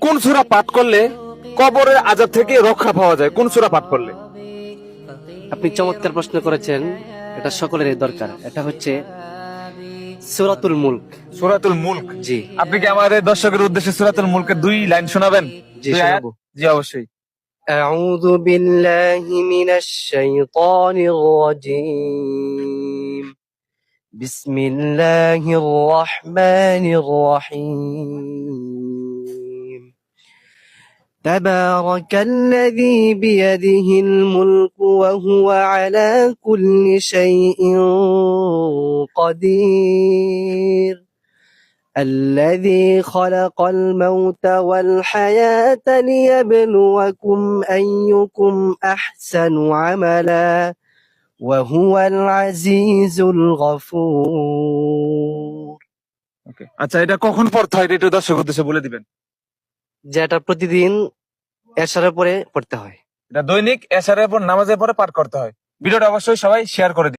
কোন সূরা পাঠ করলে কবরের আযাব থেকে রক্ষা পাওয়া যায়? কোন সূরা পাঠ করলে? আপনি চমৎকার প্রশ্ন করেছেন, এটা সকলেরই দরকার। এটা হচ্ছে সূরাতুল মুলক। সূরাতুল মুলক। জি আপনি কি আমাদের দর্শকের উদ্দেশ্যে সূরাতুল মুলকের 2 লাইন শোনাবেন? জি 2 আয়াত? শোনাবো। জি অবশ্যই। أعوذ بالله من الشيطان الرجيم. بسم الله الرحمن الرحيم. تبارك الذي بيده الملك وهو على كل شيء قدير. الذي خلق الموت والحياة ليبلوكم أيكم أحسن عملا وهو العزيز الغفور. ওকে, আচ্ছা, এটা কখন পড়তে হয় এটা একটু দর্শক উদ্দেশ্যে বলে দিবেন। যেটা প্রতিদিন এশারের পরে পড়তে হয়। এটা দৈনিক এশারের পর নামাজের পরে পাঠ করতে হয়। ভিডিওটা অবশ্যই সবাই শেয়ার করে দিন।